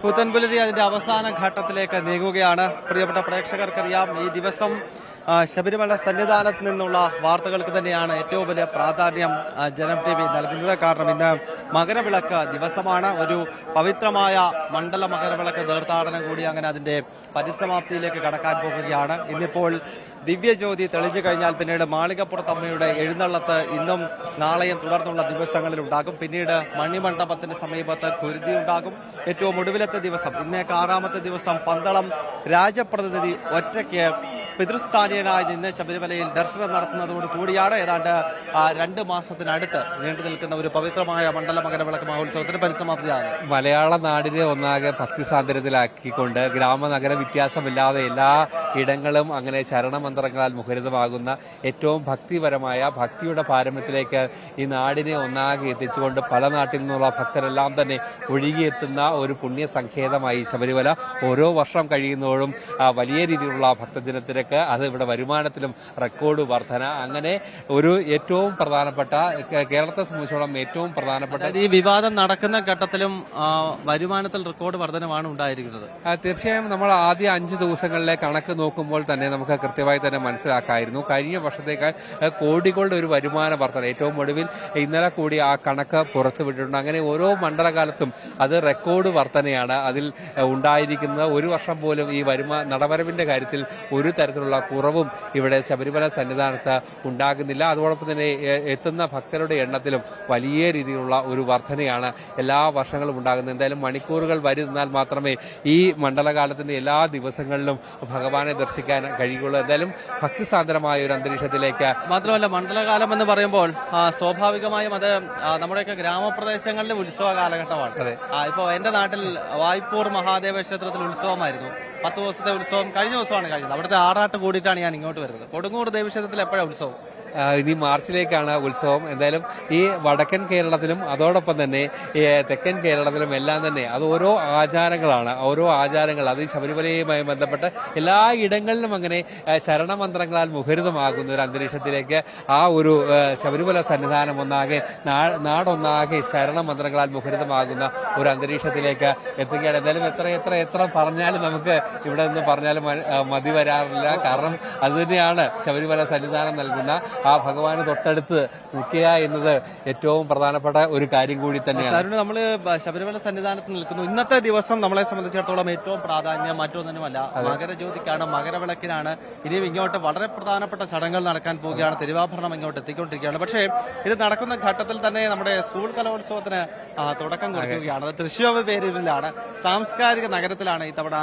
പുത്തൻപുലരി അതിന്റെ അവസാന ഘട്ടത്തിലേക്ക് നീങ്ങുകയാണ്. പ്രിയപ്പെട്ട പ്രേക്ഷകർക്കറിയാം, ഈ ദിവസം ശബരിമല സന്നിധാനത്ത് നിന്നുള്ള വാർത്തകൾക്ക് തന്നെയാണ് ഏറ്റവും വലിയ പ്രാധാന്യം ജനം TV നൽകുന്നത്. കാരണം ഇന്ന് മകരവിളക്ക് ദിവസമാണ്. ഒരു പവിത്രമായ മണ്ഡല മകരവിളക്ക് തീർത്ഥാടനം കൂടി അങ്ങനെ അതിന്റെ പരിസമാപ്തിയിലേക്ക് കടക്കാൻ പോകുകയാണ്. ഇന്നിപ്പോൾ ദിവ്യജ്യോതി തെളിഞ്ഞു കഴിഞ്ഞാൽ പിന്നീട് മാളികപ്പുറത്തമ്മയുടെ എഴുന്നള്ളത്ത് ഇന്നും നാളെയും തുടർന്നുള്ള ദിവസങ്ങളിൽ ഉണ്ടാകും. പിന്നീട് മണിമണ്ഡപത്തിന്റെ സമീപത്ത് കുരുതി ഉണ്ടാകും. ഏറ്റവും ഒടുവിലത്തെ ദിവസം, ഇന്നേക്ക് 6ാമത്തെ ദിവസം, പന്തളം രാജപ്രതിനിധി ഒറ്റയ്ക്ക് പിതൃസ്ഥാനീയനായി നിന്ന് ശബരിമലയിൽ ദർശനം നടത്തുന്നതോട് കൂടിയാണ് ഏതാണ്ട് 2 മാസത്തിനടുത്ത് നീണ്ടു നിൽക്കുന്ന ഒരു പവിത്രമായ മണ്ഡല മകരവിളക്ക് മഹോത്സവത്തിന് പരിസമാപ്തിയാകും. മലയാള നാടിനെ ഒന്നാകെ ഭക്തിസാന്ദ്രത്തിലാക്കിക്കൊണ്ട് ഗ്രാമനഗര വ്യത്യാസമില്ലാതെ എല്ലാ ഇടങ്ങളും അങ്ങനെ ശരണമന്ത്രങ്ങളാൽ മുഖരിതമാകുന്ന ഏറ്റവും ഭക്തിപരമായ ഭക്തിയുടെ പാരമ്യത്തിലേക്ക് ഈ നാടിനെ ഒന്നാകെ എത്തിച്ചുകൊണ്ട് പല നാട്ടിൽ നിന്നുള്ള ഭക്തരെല്ലാം തന്നെ ഒഴുകിയെത്തുന്ന ഒരു പുണ്യസങ്കേതമായി ശബരിമല ഓരോ വർഷം കഴിയുന്നതോടും വലിയ രീതിയിലുള്ള ഭക്തജനത്തിന് അത് ഇവിടെ വരുമാനത്തിലും റെക്കോർഡ് വർധന, അങ്ങനെ ഒരു ഏറ്റവും പ്രധാനപ്പെട്ട, കേരളത്തെ സംബന്ധിച്ചോളം ഏറ്റവും പ്രധാനപ്പെട്ട ഈ വിവാദം നടക്കുന്ന ഘട്ടത്തിലും വരുമാനത്തിൽ റെക്കോർഡ് വർധനമാണ് ഉണ്ടായിരിക്കുന്നത്. തീർച്ചയായും നമ്മൾ ആദ്യ 5 ദിവസങ്ങളിലെ കണക്ക് നോക്കുമ്പോൾ തന്നെ നമുക്ക് കൃത്യമായി തന്നെ മനസ്സിലാക്കായിരുന്നു. കഴിഞ്ഞ വർഷത്തേക്കാൾ കോടികളുടെ ഒരു വരുമാന വർധന ഏറ്റവും ഒടുവിൽ ഇന്നലെ കൂടി ആ കണക്ക് പുറത്തുവിട്ടിട്ടുണ്ട്. അങ്ങനെ ഓരോ മണ്ഡലകാലത്തും അത് റെക്കോർഡ് വർധനയാണ് അതിൽ ഉണ്ടായിരിക്കുന്നത്. ഒരു വർഷം പോലും ഈ നടവരവിന്റെ കാര്യത്തിൽ ഒരു തരത്തിലുള്ള കുറവും ഇവിടെ ശബരിമല സന്നിധാനത്ത് ഉണ്ടാകുന്നില്ല. അതോടൊപ്പം തന്നെ എത്തുന്ന ഭക്തരുടെ എണ്ണത്തിലും വലിയ രീതിയിലുള്ള ഒരു വർധനയാണ് എല്ലാ വർഷങ്ങളും ഉണ്ടാകുന്നത്. എന്തായാലും മണിക്കൂറുകൾ വരി നിന്നാൽ മാത്രമേ ഈ മണ്ഡലകാലത്തിന്റെ എല്ലാ ദിവസങ്ങളിലും ഭഗവാനെ ദർശിക്കാൻ കഴിയുള്ളൂ. എന്തായാലും ഭക്തിസാന്ദ്രമായ ഒരു അന്തരീക്ഷത്തിലേക്ക്, മാത്രമല്ല മണ്ഡലകാലം എന്ന് പറയുമ്പോൾ സ്വാഭാവികമായും അത് നമ്മുടെയൊക്കെ ഗ്രാമപ്രദേശങ്ങളിലെ ഉത്സവ കാലഘട്ടമാണ്. ഇപ്പോൾ എന്റെ നാട്ടിൽ വായ്പൂർ മഹാദേവ ക്ഷേത്രത്തിൽ ഉത്സവമായിരുന്നു. 10 ദിവസത്തെ ഉത്സവം കഴിഞ്ഞ ദിവസമാണ് കഴിഞ്ഞത്. അവിടുത്തെ ആറാട്ട് കൂടിയിട്ടാണ് ഞാൻ ഇങ്ങോട്ട് വരുന്നത്. കൊടുങ്ങൂർ ദേവീക്ഷേത്രത്തിൽ എപ്പോഴാണ് ഉത്സവം? ഇനി മാർച്ചിലേക്കാണ് ഉത്സവം. എന്തായാലും ഈ വടക്കൻ കേരളത്തിലും അതോടൊപ്പം തന്നെ തെക്കൻ കേരളത്തിലും എല്ലാം തന്നെ അത് ഓരോ ആചാരങ്ങളാണ്. ഓരോ ആചാരങ്ങൾ അത് ശബരിമലയുമായി ബന്ധപ്പെട്ട് എല്ലാ ഇടങ്ങളിലും അങ്ങനെ ശരണമന്ത്രങ്ങളാൽ മുഖരിതമാകുന്ന ഒരു അന്തരീക്ഷത്തിലേക്ക് ആ ഒരു ശബരിമല സന്നിധാനം ഒന്നാകെ നാടൊന്നാകെ ശരണമന്ത്രങ്ങളാൽ മുഖരിതമാകുന്ന ഒരു അന്തരീക്ഷത്തിലേക്ക് എത്തുകയാണ്. എന്തായാലും എത്ര പറഞ്ഞാലും നമുക്ക് ഇവിടെ നിന്ന് പറഞ്ഞാലും മതി വരാറില്ല. കാരണം അതുതന്നെയാണ് ശബരിമല സന്നിധാനം നൽകുന്ന ആ ഭഗവാന് തൊട്ടടുത്ത് നിൽക്കുക എന്നത് ഏറ്റവും പ്രധാനപ്പെട്ട ഒരു കാര്യം കൂടി തന്നെയാണ്. നമ്മൾ ശബരിമല സന്നിധാനത്ത് നിൽക്കുന്നു. ഇന്നത്തെ ദിവസം നമ്മളെ സംബന്ധിച്ചിടത്തോളം ഏറ്റവും പ്രാധാന്യം മറ്റൊന്നിനുമല്ല, മകരജ്യോതിക്കാണ്, മകരവിളക്കിനാണ്. ഇനിയും ഇങ്ങോട്ട് വളരെ പ്രധാനപ്പെട്ട ചടങ്ങുകൾ നടക്കാൻ പോവുകയാണ്. തിരുവാഭരണം ഇങ്ങോട്ട് എത്തിക്കൊണ്ടിരിക്കുകയാണ്. പക്ഷേ ഇത് നടക്കുന്ന ഘട്ടത്തിൽ തന്നെ നമ്മുടെ സ്കൂൾ കലോത്സവത്തിന് തുടക്കം കുറിക്കുകയാണ്. അത് തൃശ്ശൂർ പേരൂരിലാണ്, സാംസ്കാരിക നഗരത്തിലാണ് ഇത്തവണ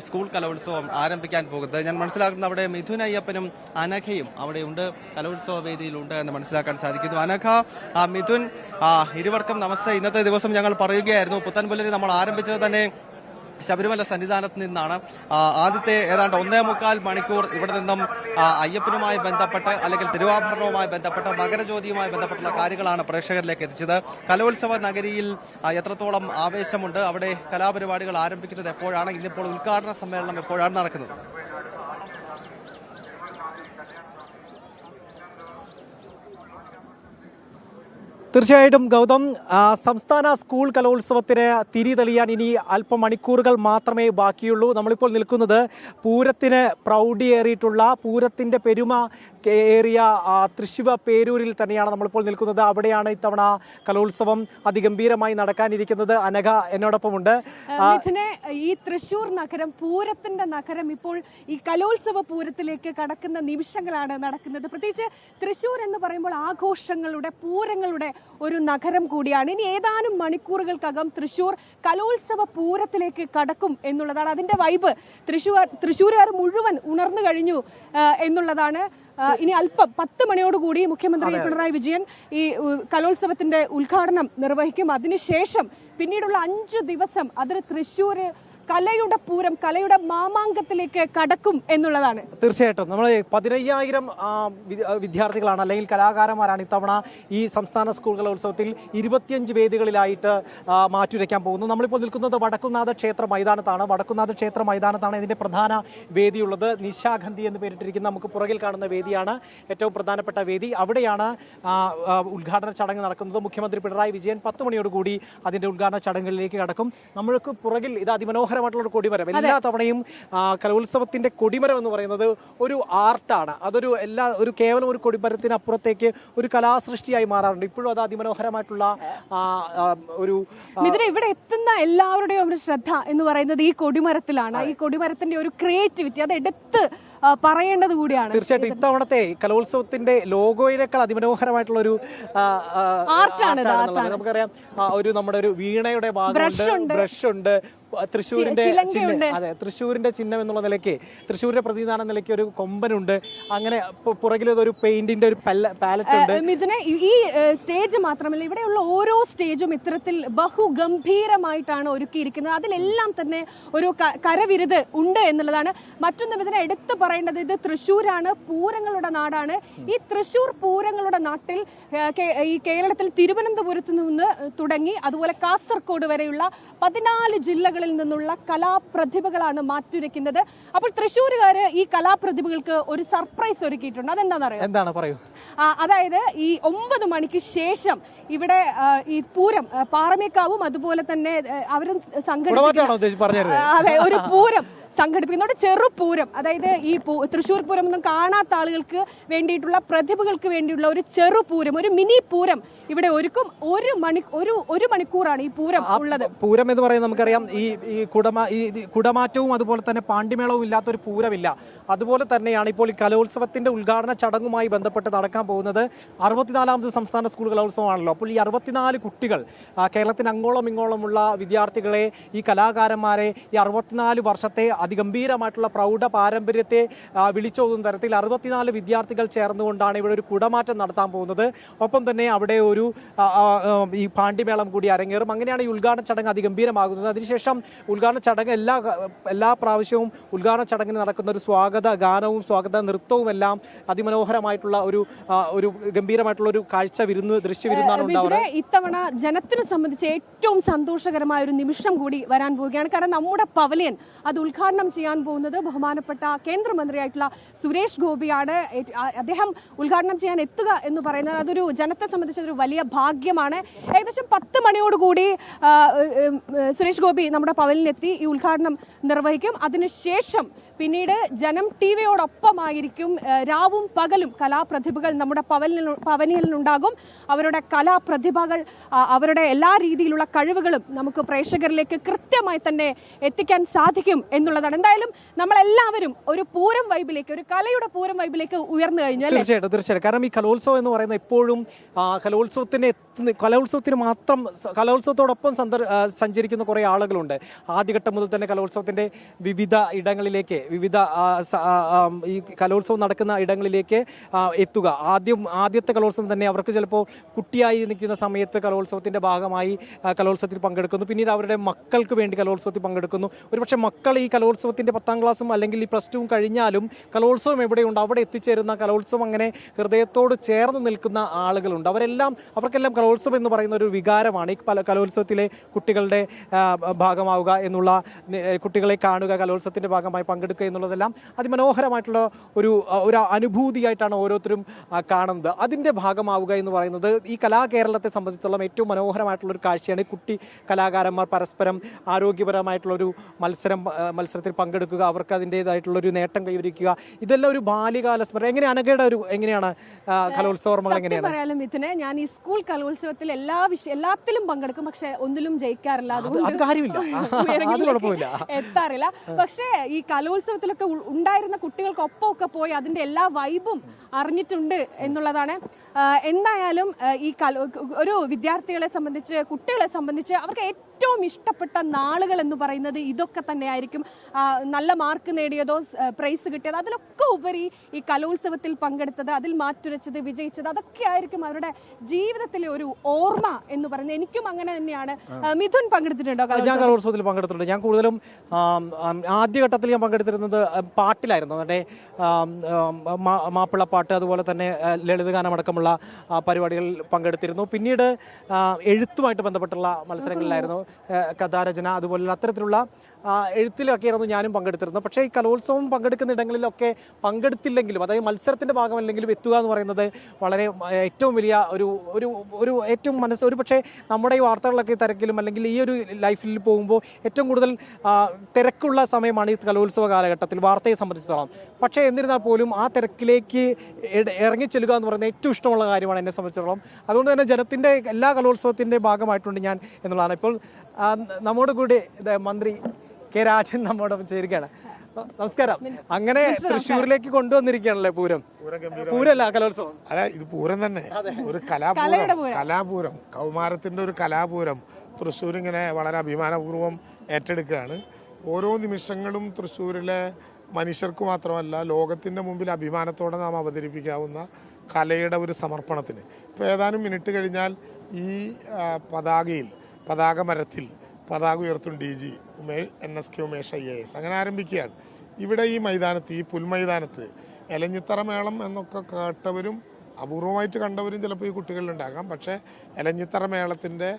സ്കൂൾ കലോത്സവം ആരംഭിക്കാൻ പോകുന്നത്. ഞാൻ മനസ്സിലാക്കുന്നത് അവിടെ മിഥുൻ അയ്യപ്പനും അനഘയും അവിടെയുണ്ട്, കലോത്സവ വേദിയിലുണ്ട് എന്ന് മനസ്സിലാക്കാൻ സാധിക്കുന്നു. അനഘ, മിഥുൻ, ഇരുവർക്കും നമസ്തേ. ഇന്നത്തെ ദിവസം ഞങ്ങൾ പറയുകയായിരുന്നു, പുത്തൻപുലരി നമ്മൾ ആരംഭിച്ചത് തന്നെ ശബരിമല സന്നിധാനത്ത് നിന്നാണ്. ആദ്യത്തെ ഏതാണ്ട് 1.25 മണിക്കൂർ ഇവിടെ നിന്നും അയ്യപ്പനുമായി ബന്ധപ്പെട്ട് അല്ലെങ്കിൽ തിരുവാഭരണവുമായി ബന്ധപ്പെട്ട് മകരജ്യോതിയുമായി ബന്ധപ്പെട്ടുള്ള കാര്യങ്ങളാണ് പ്രേക്ഷകരിലേക്ക് എത്തിച്ചത്. കലോത്സവ നഗരിയിൽ എത്രത്തോളം ആവേശമുണ്ട്, അവിടെ കലാപരിപാടികൾ ആരംഭിക്കുന്നത് എപ്പോഴാണ്, ഇന്നിപ്പോൾ ഉദ്ഘാടന സമ്മേളനം എപ്പോഴാണ് നടക്കുന്നത്? തീർച്ചയായിട്ടും ഗൗതം, സംസ്ഥാന സ്കൂൾ കലോത്സവത്തിന് തിരി തെളിയാൻ ഇനി അല്പം മണിക്കൂറുകൾ മാത്രമേ ബാക്കിയുള്ളൂ. നമ്മളിപ്പോൾ നിൽക്കുന്നത് പൂരത്തിന് പ്രൗഢിയേറിയിട്ടുള്ള, പൂരത്തിൻ്റെ പെരുമ ഏറിയ തൃശ്ശൂർ പേരൂരിൽ തന്നെയാണ് നമ്മളിപ്പോൾ നിൽക്കുന്നത്. അവിടെയാണ് ഇത്തവണ കലോത്സവം അതിഗംഭീരമായി നടക്കാനിരിക്കുന്നത്. അനഘ എന്നോടൊപ്പമുണ്ട്. ഈ തൃശ്ശൂർ നഗരം, പൂരത്തിന്റെ നഗരം, ഇപ്പോൾ ഈ കലോത്സവ പൂരത്തിലേക്ക് കടക്കുന്ന നിമിഷങ്ങളാണ് നടക്കുന്നത്. പ്രത്യേകിച്ച് തൃശ്ശൂർ എന്ന് പറയുമ്പോൾ ആഘോഷങ്ങളുടെ, പൂരങ്ങളുടെ ഒരു നഗരം കൂടിയാണ്. ഇനി ഏതാനും മണിക്കൂറുകൾക്കകം തൃശ്ശൂർ കലോത്സവ പൂരത്തിലേക്ക് കടക്കും എന്നുള്ളതാണ്. അതിന്റെ വൈബ് തൃശ്ശൂരുകാർ മുഴുവൻ ഉണർന്നു കഴിഞ്ഞു എന്നുള്ളതാണ്. ഇനി അല്പം 10 മണിയോടുകൂടി മുഖ്യമന്ത്രി പിണറായി വിജയൻ ഈ കലോത്സവത്തിന്റെ ഉദ്ഘാടനം നിർവഹിക്കും. അതിനുശേഷം പിന്നീടുള്ള 5 ദിവസം അതിന് തൃശ്ശൂർ കലയുടെ പൂരം, കലയുടെ മാമാങ്കത്തിലേക്ക് കടക്കും എന്നുള്ളതാണ്. തീർച്ചയായിട്ടും നമ്മൾ 15,000 വിദ്യാർത്ഥികളാണ് അല്ലെങ്കിൽ കലാകാരന്മാരാണ് ഇത്തവണ ഈ സംസ്ഥാന സ്കൂൾ കലോത്സവത്തിൽ 25 വേദികളിലായിട്ട് മാറ്റുരയ്ക്കാൻ പോകുന്നു. നമ്മളിപ്പോൾ നിൽക്കുന്നത് വടക്കുംനാഥ ക്ഷേത്ര മൈതാനത്താണ്. വടക്കുംനാഥ ക്ഷേത്ര മൈതാനത്താണ് ഇതിന്റെ പ്രധാന വേദിയുള്ളത്. നിശാഗന്ധി എന്ന് പേരിട്ടിരിക്കുന്ന നമുക്ക് പുറകിൽ കാണുന്ന വേദിയാണ് ഏറ്റവും പ്രധാനപ്പെട്ട വേദി. അവിടെയാണ് ഉദ്ഘാടന ചടങ്ങ് നടക്കുന്നത്. മുഖ്യമന്ത്രി പിണറായി വിജയൻ 10 മണിയോടുകൂടി അതിന്റെ ഉദ്ഘാടന ചടങ്ങുകളിലേക്ക് കടക്കും. നമ്മൾക്ക് പുറകിൽ ഇത് അതിമനോഹരമായിട്ടുള്ള ഒരു കൊടിമരം. എല്ലാ തവണയും കലോത്സവത്തിന്റെ കൊടിമരം എന്ന് പറയുന്നത് ഒരു ആർട്ടാണ്. അതൊരു കേവലം ഒരു കൊടിമരത്തിന് അപ്പുറത്തേക്ക് ഒരു കലാസൃഷ്ടിയായി മാറാറുണ്ട്. ഇപ്പോഴും അത് അതിമനോഹരമായിട്ടുള്ള ഒരു ഇവിടെ എത്തുന്ന എല്ലാവരുടെയും ഒരു ശ്രദ്ധ എന്ന് പറയുന്നത് ഈ കൊടിമരത്തിലാണ്. ഈ കൊടിമരത്തിന്റെ ഒരു ക്രിയേറ്റിവിറ്റി അത് എടുത്ത് പറയേണ്ടത് കൂടിയാണ്. തീർച്ചയായിട്ടും ഇത്തവണത്തെ കലോത്സവത്തിന്റെ ലോഗോയിനേക്കാൾ അതിമനോഹരമായിട്ടുള്ള ഒരു ആർട്ടാണ്. നമുക്കറിയാം നമ്മുടെ ഒരു വീണയുടെ ഭാഗമുണ്ട്, ബ്രഷ് ഉണ്ട്, തൃശ്ശൂരിന്റെ ചിഹ്നം, അതെ തൃശ്ശൂരിന്റെ ചിഹ്നം എന്നുള്ള നിലയ്ക്ക് തൃശ്ശൂരിന്റെ പ്രതിനിധാന നിലയ്ക്ക് ഒരു കൊമ്പനുണ്ട്. അങ്ങനെ പുറകിൽ ഒരു പെയിന്റിന്റെ ഒരു പാലറ്റ് ഉണ്ട്. ഇതിന് ഈ സ്റ്റേജ് മാത്രമല്ല, ഇവിടെയുള്ള ഓരോ സ്റ്റേജും ഇത്തരത്തിൽ ബഹുഗംഭീരമായിട്ടാണ് ഒരുക്കിയിരിക്കുന്നത്. അതിലെല്ലാം തന്നെ ഒരു കരവിരുത് ഉണ്ട് എന്നുള്ളതാണ്. മറ്റൊന്നും ഇതിനെ എടുത്തു പറയേണ്ടത്, ഇത് തൃശ്ശൂരാണ്, പൂരങ്ങളുടെ നാടാണ്. ഈ തൃശ്ശൂർ പൂരങ്ങളുടെ നാട്ടിൽ ഈ കേരളത്തിൽ തിരുവനന്തപുരത്ത് നിന്ന് തുടങ്ങി അതുപോലെ കാസർഗോഡ് വരെയുള്ള 14 ജില്ലകളിൽ നിന്നുള്ള കലാപ്രതിഭകളാണ് മാറ്റുരയ്ക്കുന്നത്. അപ്പോൾ തൃശ്ശൂരുകാര് ഈ കലാപ്രതിഭകൾക്ക് ഒരു സർപ്രൈസ് ഒരുക്കിയിട്ടുണ്ട്. അതെന്താണെന്നറിയോ? എന്താണ് പറയൂ. അതായത് ഈ 9 മണിക്ക് ശേഷം ഇവിടെ ഈ പൂരം പാറമേക്കാവും അതുപോലെ തന്നെ അവരും സംഘടിപ്പിക്കുന്ന അതെ ഒരു പൂരം സംഘടിപ്പിക്കുന്ന ഒരു ചെറുപൂരം, അതായത് ഈ തൃശ്ശൂർ പൂരം ഒന്നും കാണാത്ത ആളുകൾക്ക് വേണ്ടിയിട്ടുള്ള പ്രതിഭകൾക്ക് വേണ്ടിയുള്ള ഒരു ചെറുപൂരം, ഒരു മിനി പൂരം ഇവിടെ ഒരുക്കും. ഒരു മണിക്കൂറാണ് ഈ പൂരം ഉള്ളത്. പൂരം എന്ന് പറയുന്നത് നമുക്കറിയാം ഈ കുടമാറ്റവും അതുപോലെ തന്നെ പാണ്ടിമേളവും ഇല്ലാത്തൊരു പൂരമില്ല. അതുപോലെ തന്നെയാണ് ഇപ്പോൾ ഈ കലോത്സവത്തിന്റെ ഉദ്ഘാടന ചടങ്ങുമായി ബന്ധപ്പെട്ട് നടക്കാൻ പോകുന്നത്. 64ാമത് സംസ്ഥാന സ്കൂൾ കലോത്സവമാണല്ലോ. അപ്പോൾ ഈ 64 കുട്ടികൾ, കേരളത്തിന് അങ്ങോളം ഇങ്ങോളമുള്ള വിദ്യാർത്ഥികളെ, ഈ കലാകാരന്മാരെ, ഈ 64 വർഷത്തെ അതിഗംഭീരമായിട്ടുള്ള പ്രൗഢ പാരമ്പര്യത്തെ വിളിച്ചോതുന്ന തരത്തിൽ 64 വിദ്യാർത്ഥികൾ ചേർന്നുകൊണ്ടാണ് ഇവിടെ ഒരു കുടമാറ്റം നടത്താൻ പോകുന്നത്. ഒപ്പം തന്നെ അവിടെ ഒരു ഈ പാണ്ടിമേളം കൂടി അരങ്ങേറും. അങ്ങനെയാണ് ഈ ഉദ്ഘാടന ചടങ്ങ് അതിഗംഭീരമാകുന്നത്. അതിനുശേഷം ഉദ്ഘാടന ചടങ്ങ് എല്ലാ പ്രാവശ്യവും ഉദ്ഘാടന ചടങ്ങിന് നടക്കുന്ന ഒരു സ്വാഗത ഗാനവും സ്വാഗത നൃത്തവും എല്ലാം അതിമനോഹരമായിട്ടുള്ള ഒരു ഗംഭീരമായിട്ടുള്ള ഒരു കാഴ്ച ദൃശ്യവിരുന്നാണ് ഉണ്ടാവുന്നത്. ഇത്തവണ ജനത്തിനെ സംബന്ധിച്ച് ഏറ്റവും സന്തോഷകരമായ ഒരു നിമിഷം കൂടി വരാൻ പോവുകയാണ്. കാരണം നമ്മുടെ പവലിയൻ അത് ഉദ്ഘാടനം ചെയ്യാൻ പോകുന്നത് ബഹുമാനപ്പെട്ട കേന്ദ്രമന്ത്രിയായിട്ടുള്ള സുരേഷ് ഗോപിയാണ്. അദ്ദേഹം ഉദ്ഘാടനം ചെയ്യാൻ എത്തുക എന്ന് പറയുന്നത് അതൊരു ജനത്തെ സംബന്ധിച്ച് ഒരു വലിയ ഭാഗ്യമാണ്. ഏകദേശം 10 മണിയോടുകൂടി സുരേഷ് ഗോപി നമ്മുടെ പവലിനെത്തി ഈ ഉദ്ഘാടനം നിർവഹിക്കും. അതിനുശേഷം പിന്നീട് ജനം ടിവിയോടൊപ്പമായിരിക്കും രാവും പകലും കലാപ്രതിഭകൾ നമ്മുടെ പവനിയലിനുണ്ടാകും. അവരുടെ കലാപ്രതിഭകൾ, അവരുടെ എല്ലാ രീതിയിലുള്ള കഴിവുകളും നമുക്ക് പ്രേക്ഷകരിലേക്ക് കൃത്യമായി തന്നെ എത്തിക്കാൻ സാധിക്കും എന്നുള്ളതാണ്. എന്തായാലും നമ്മളെല്ലാവരും ഒരു പൂരം വൈബിലേക്ക്, ഒരു കലയുടെ പൂരം വൈബിലേക്ക് ഉയർന്നു കഴിഞ്ഞു. തീർച്ചയായിട്ടും. കാരണം ഈ കലോത്സവം എന്ന് പറയുന്നത് എപ്പോഴും കലോത്സവത്തോടൊപ്പം സഞ്ചരിക്കുന്ന കുറെ ആളുകളുണ്ട്. ആദ്യഘട്ടം മുതൽ തന്നെ കലോത്സവത്തിന്റെ വിവിധ ഇടങ്ങളിലേക്ക്, വിവിധ ഈ കലോത്സവം നടക്കുന്ന ഇടങ്ങളിലേക്ക് എത്തുക. ആദ്യത്തെ കലോത്സവം തന്നെ അവർക്ക് ചിലപ്പോൾ കുട്ടിയായി നിൽക്കുന്ന സമയത്ത് കലോത്സവത്തിന്റെ ഭാഗമായി കലോത്സവത്തിൽ പങ്കെടുക്കുന്നു. പിന്നീട് അവരുടെ മക്കൾക്ക് വേണ്ടി കലോത്സവത്തിൽ പങ്കെടുക്കുന്നു. ഒരുപക്ഷെ മക്കൾ ഈ കലോത്സവത്തിന്റെ 10ാം ക്ലാസ്സും അല്ലെങ്കിൽ ഈ +2 കഴിഞ്ഞാലും കലോത്സവം എവിടെയുണ്ട് അവിടെ എത്തിച്ചേരുന്ന, കലോത്സവം അങ്ങനെ ഹൃദയത്തോട് ചേർന്ന് നിൽക്കുന്ന ആളുകളുണ്ട്. അവർക്കെല്ലാം കലോത്സവം എന്ന് പറയുന്ന ഒരു വികാരമാണ്. ഈ കലോത്സവത്തിലെ കുട്ടികളുടെ ഭാഗമാവുക എന്നുള്ള, കുട്ടികളെ കാണുക, കലോത്സവത്തിന്റെ ഭാഗമായി പങ്കെടുക്കുക എന്നുള്ളതെല്ലാം അതിമനോഹരമായിട്ടുള്ള ഒരു അനുഭൂതിയായിട്ടാണ് ഓരോരുത്തരും കാണുന്നത്. അതിന്റെ ഭാഗമാവുക എന്ന് പറയുന്നത് ഈ കലാകേരളത്തെ സംബന്ധിച്ചിടത്തോളം ഏറ്റവും മനോഹരമായിട്ടുള്ള ഒരു കാഴ്ചയാണ്. കുട്ടി കലാകാരന്മാർ പരസ്പരം ആരോഗ്യപരമായിട്ടുള്ളൊരു മത്സരത്തിൽ പങ്കെടുക്കുക, അവർക്ക് അതിൻ്റെതായിട്ടുള്ളൊരു നേട്ടം കൈവരിക്കുക. ഇതെല്ലാം ഒരു ബാല്യകാല സ്മരണ. എങ്ങനെയാണ് കലോത്സവ ഓർമ്മകൾ? എങ്ങനെയാണ് ഇതിന് ഞാൻ ഈ സ്കൂൾ കലോത്സവത്തിൽ എല്ലാത്തിലും പങ്കെടുക്കും, പക്ഷെ ഒന്നിലും ജയിക്കാറില്ല, അതുകൊണ്ട് എത്താറില്ല. പക്ഷേ ഈ കലോത്സവത്തിലൊക്കെ ഉണ്ടായിരുന്ന കുട്ടികൾക്കൊപ്പം ഒക്കെ പോയി അതിന്റെ എല്ലാ വൈബും അറിഞ്ഞിട്ടുണ്ട് എന്നുള്ളതാണ്. എന്തായാലും ഈ ഒരു വിദ്യാർത്ഥികളെ സംബന്ധിച്ച്, കുട്ടികളെ സംബന്ധിച്ച് അവർക്ക് ഏറ്റവും ഇഷ്ടപ്പെട്ട നാളുകൾ എന്ന് പറയുന്നത് ഇതൊക്കെ തന്നെയായിരിക്കും. നല്ല മാർക്ക് നേടിയതോ പ്രൈസ് കിട്ടിയതോ അതിലൊക്കെ ഉപരി ഈ കലോത്സവത്തിൽ പങ്കെടുത്തത്, അതിൽ മാറ്റുരച്ചത്, വിജയിച്ചത്, അതൊക്കെ ആയിരിക്കും അവരുടെ ജീവിതത്തിലെ ഒരു ഓർമ്മ എന്ന് പറയുന്നത്. എനിക്കും അങ്ങനെ തന്നെയാണ്. മിഥുൻ പങ്കെടുത്തിട്ടുണ്ടോ? ഞാൻ കലോത്സവത്തിൽ പങ്കെടുത്തിട്ടുണ്ട്. ഞാൻ കൂടുതലും ആദ്യഘട്ടത്തിൽ ഞാൻ പങ്കെടുത്തിരുന്നത് പാട്ടിലായിരുന്നു. മറ്റേ മാപ്പിളപ്പാട്ട്, അതുപോലെ തന്നെ ലളിതഗാനമടക്കമുള്ള പരിപാടികളിൽ പങ്കെടുത്തിരുന്നു. പിന്നീട് എഴുത്തുമായിട്ട് ബന്ധപ്പെട്ടുള്ള മത്സരങ്ങളിലായിരുന്നു, കഥാരചന അതുപോലുള്ള അത്തരത്തിലുള്ള എഴുത്തിലൊക്കെയായിരുന്നു ഞാനും പങ്കെടുത്തിരുന്നത്. പക്ഷേ ഈ കലോത്സവം പങ്കെടുക്കുന്ന ഇടങ്ങളിലൊക്കെ പങ്കെടുത്തില്ലെങ്കിലും, അതായത് മത്സരത്തിൻ്റെ ഭാഗമല്ലെങ്കിലും എത്തുക എന്ന് പറയുന്നത് വളരെ ഏറ്റവും വലിയ ഒരു ഏറ്റവും ഒരു പക്ഷേ നമ്മുടെ ഈ വാർത്തകളിലൊക്കെ തിരക്കിലും അല്ലെങ്കിൽ ഈ ഒരു ലൈഫിൽ പോകുമ്പോൾ ഏറ്റവും കൂടുതൽ തിരക്കുള്ള സമയമാണ് ഈ കലോത്സവ കാലഘട്ടത്തിൽ വാർത്തയെ സംബന്ധിച്ചിടത്തോളം. പക്ഷേ എന്നിരുന്നാൽ പോലും ആ തിരക്കിലേക്ക് ഇറങ്ങിച്ചെല്ലുക എന്ന് പറയുന്നത് ഏറ്റവും ഇഷ്ടമുള്ള കാര്യമാണ് എന്നെ സംബന്ധിച്ചിടത്തോളം. അതുകൊണ്ട് തന്നെ ജനത്തിൻ്റെ എല്ലാ കലോത്സവത്തിൻ്റെ ഭാഗമായിട്ടുണ്ട് ഞാൻ എന്നുള്ളതാണ്. ഇപ്പോൾ നമ്മോട് കൂടി മന്ത്രി കെ രാജൻ നമ്മോടൊപ്പം ചേരുകയാണ്. നമസ്കാരം. അങ്ങനെ തൃശ്ശൂരിലേക്ക് കൊണ്ടുവന്നിരിക്കുകയാണല്ലേ പൂരമല്ല കലോത്സവം? അതെ, ഇത് പൂരം തന്നെ, ഒരു കലാപൂരം, കൗമാരത്തിന്റെ ഒരു കലാപൂരം തൃശ്ശൂർ ഇങ്ങനെ വളരെ അഭിമാനപൂർവ്വം ഏറ്റെടുക്കുകയാണ്. ഓരോ നിമിഷങ്ങളും തൃശ്ശൂരിലെ മനുഷ്യർക്ക് മാത്രമല്ല ലോകത്തിന്റെ മുമ്പിൽ അഭിമാനത്തോടെ നാം അവതരിപ്പിക്കാവുന്ന കലയുടെ ഒരു സമർപ്പണത്തിന്. ഇപ്പോൾ ഏതാനും മിനിറ്റ് കഴിഞ്ഞാൽ ഈ പതാക മരത്തിൽ പതാക ഉയർത്തും DG NSK ഉമേഷ് IAS അങ്ങനെ ആരംഭിക്കുകയാണ്. ഇവിടെ ഈ മൈതാനത്ത്, ഈ പുൽമൈതാനത്ത് എലഞ്ഞിത്തറ മേളം എന്നൊക്കെ കേട്ടവരും അപൂർവമായിട്ട് കണ്ടവരും ചിലപ്പോൾ ഈ കുട്ടികളിലുണ്ടാകാം. പക്ഷേ എലഞ്ഞിത്തറ മേളത്തിൻ്റെ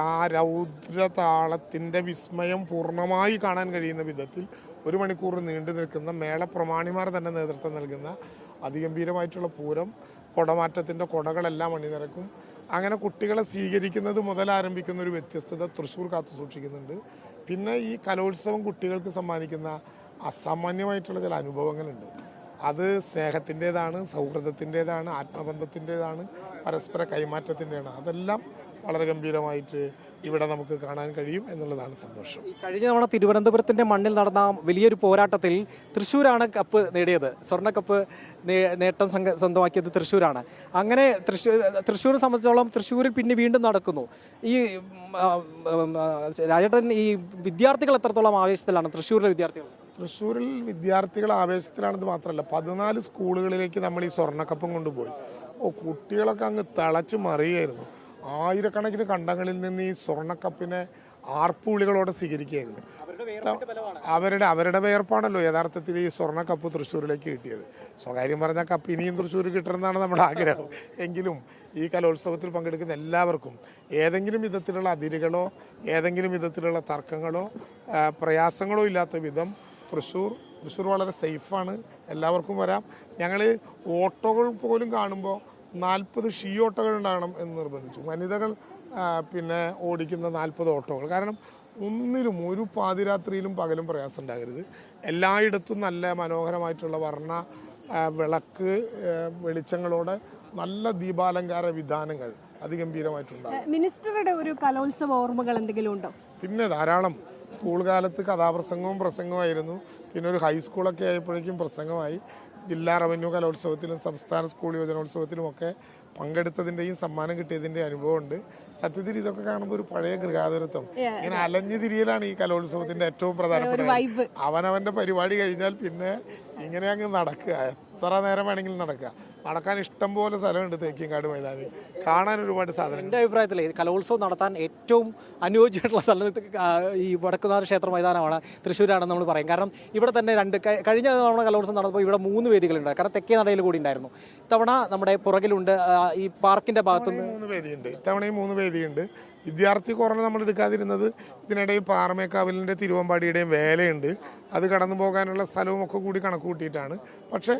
ആ രൗദ്രതാളത്തിൻ്റെ വിസ്മയം പൂർണ്ണമായി കാണാൻ കഴിയുന്ന വിധത്തിൽ 1 മണിക്കൂർ നീണ്ടു നിൽക്കുന്ന മേളപ്രമാണിമാർ തന്നെ നേതൃത്വം നൽകുന്ന അതിഗംഭീരമായിട്ടുള്ള പൂരം, കുടമാറ്റത്തിൻ്റെ കുടകളെല്ലാം അണിനിരക്കും. അങ്ങനെ കുട്ടികളെ സ്വീകരിക്കുന്നത് മുതൽ ആരംഭിക്കുന്ന ഒരു വ്യത്യസ്തത തൃശ്ശൂർ കാത്തു സൂക്ഷിക്കുന്നുണ്ട്. പിന്നെ ഈ കലോത്സവം കുട്ടികൾക്ക് സമ്മാനിക്കുന്ന അസാമാന്യമായിട്ടുള്ള ചില അനുഭവങ്ങളുണ്ട്. അത് സ്നേഹത്തിൻ്റെതാണ്, സൗഹൃദത്തിൻ്റെതാണ്, ആത്മബന്ധത്തിൻ്റെതാണ്, പരസ്പര കൈമാറ്റത്തിൻ്റെയാണ്. അതെല്ലാം വളരെ ഗംഭീരമായിട്ട് ഇവിടെ നമുക്ക് കാണാൻ കഴിയും എന്നുള്ളതാണ് സന്തോഷം. കഴിഞ്ഞ തവണ തിരുവനന്തപുരത്തിന്റെ മണ്ണിൽ നടന്ന വലിയൊരു പോരാട്ടത്തിൽ തൃശ്ശൂരാണ് കപ്പ് നേടിയത്. സ്വർണ്ണക്കപ്പ് നേട്ടം സ്വന്തമാക്കിയത് തൃശ്ശൂരാണ്. അങ്ങനെ തൃശ്ശൂരെ സംബന്ധിച്ചോളം തൃശ്ശൂരിൽ പിന്നെ വീണ്ടും നടക്കുന്നു. ഈ രാജേട്ടൻ, ഈ വിദ്യാർത്ഥികൾ എത്രത്തോളം ആവേശത്തിലാണ് തൃശ്ശൂരിലെ വിദ്യാർത്ഥികൾ? തൃശ്ശൂരിൽ വിദ്യാർത്ഥികൾ ആവേശത്തിലാണെന്ന് മാത്രമല്ല, 14 സ്കൂളുകളിലേക്ക് നമ്മൾ ഈ സ്വർണ്ണക്കപ്പം കൊണ്ടുപോയി. കുട്ടികളൊക്കെ അങ്ങ് തിളച്ച് മറിയായിരുന്നു. ആയിരക്കണക്കിന് കണ്ടങ്ങളിൽ നിന്ന് ഈ സ്വർണ്ണക്കപ്പിനെ ആർപ്പുവിളികളോടെ സ്വീകരിക്കുകയായിരുന്നു. അവരുടെ വേർപ്പാണല്ലോ യഥാർത്ഥത്തിൽ ഈ സ്വർണ്ണക്കപ്പ് തൃശ്ശൂരിലേക്ക് കിട്ടിയത്. സ്വകാര്യം പറഞ്ഞാൽ കപ്പ് ഇനിയും തൃശ്ശൂർ കിട്ടണമെന്നാണ് നമ്മുടെ ആഗ്രഹം. എങ്കിലും ഈ കലോത്സവത്തിൽ പങ്കെടുക്കുന്ന എല്ലാവർക്കും ഏതെങ്കിലും വിധത്തിലുള്ള അതിരുകളോ ഏതെങ്കിലും വിധത്തിലുള്ള തർക്കങ്ങളോ പ്രയാസങ്ങളോ ഇല്ലാത്ത വിധം തൃശ്ശൂർ വളരെ സേഫാണ്. എല്ലാവർക്കും വരാം. ഞങ്ങൾ ഓട്ടോകൾ പോലും കാണുമ്പോൾ 40 ഷീ ഓട്ടോകൾ ഉണ്ടാകണം എന്ന് നിർബന്ധിച്ചു. വനിതകൾ പിന്നെ ഓടിക്കുന്ന 40 ഓട്ടോകൾ. കാരണം ഒന്നിലും ഒരു പാതിരാത്രിയിലും പകലും പ്രയാസം ഉണ്ടാകരുത്. എല്ലായിടത്തും നല്ല മനോഹരമായിട്ടുള്ള വർണ്ണ വിളക്ക് വെളിച്ചങ്ങളോടെ നല്ല ദീപാലങ്കാര വിധാനങ്ങൾ അതിഗംഭീരമായിട്ടുണ്ട്. മിനിസ്റ്ററുടെ ഒരു കലോത്സവ ഓർമ്മകൾ എന്തെങ്കിലും ഉണ്ടോ? പിന്നെ ധാരാളം. സ്കൂൾ കാലത്ത് കഥാപ്രസംഗവും പ്രസംഗമായിരുന്നു. പിന്നെ ഒരു ഹൈസ്കൂളൊക്കെ ആയപ്പോഴേക്കും പ്രസംഗമായി. ജില്ലാ റവന്യൂ കലോത്സവത്തിലും സംസ്ഥാന സ്കൂൾ യുവജനോത്സവത്തിലുമൊക്കെ പങ്കെടുത്തതിൻ്റെയും സമ്മാനം കിട്ടിയതിൻ്റെ അനുഭവമുണ്ട്. സത്യത്തിൽ ഇതൊക്കെ കാണുമ്പോൾ ഒരു പഴയ ഗൃഹാതുരത്വം. ഇങ്ങനെ അലഞ്ഞു തിരിയലാണ് ഈ കലോത്സവത്തിൻ്റെ ഏറ്റവും പ്രധാനപ്പെട്ട. അവനവൻ്റെ പരിപാടി കഴിഞ്ഞാൽ പിന്നെ ഇങ്ങനെ അങ്ങ് നടക്കുക, എത്ര നേരം വേണമെങ്കിലും നടക്കാൻ ഇഷ്ടം പോലെ സ്ഥലമുണ്ട് തേക്കിൻകാട് മൈതാനി. കാണാൻ ഒരുപാട് സാധനം. എൻ്റെ അഭിപ്രായത്തിൽ കലോത്സവം നടത്താൻ ഏറ്റവും അനുയോജ്യമായിട്ടുള്ള സ്ഥലത്ത് ഈ വടക്കുന്നാഥ ക്ഷേത്ര മൈതാനമാണ്, തൃശ്ശൂരാണെന്ന് നമ്മൾ പറയും. കാരണം ഇവിടെ തന്നെ കഴിഞ്ഞ തവണ കലോത്സവം നടന്നപ്പോൾ ഇവിടെ 3 വേദികളുണ്ട്. കാരണം തെക്കേ നടയിൽ കൂടി ഉണ്ടായിരുന്നു. ഇത്തവണ നമ്മുടെ പുറകിലുണ്ട്, ഈ പാർക്കിന്റെ ഭാഗത്തുനിന്ന് 3 വേദിയുണ്ട്. ഇത്തവണയും 3 വേദിയുണ്ട്. വിദ്യാർത്ഥി കുറഞ്ഞ് നമ്മൾ എടുക്കാതിരുന്നത് ഇതിനിടയിൽ പാറമേക്കാവിലിൻ്റെ തിരുവമ്പാടിയുടെയും വേലയുണ്ട്. അത് കടന്നു പോകാനുള്ള സ്ഥലവും ഒക്കെ കൂടി കണക്ക് കൂട്ടിയിട്ടാണ്. പക്ഷേ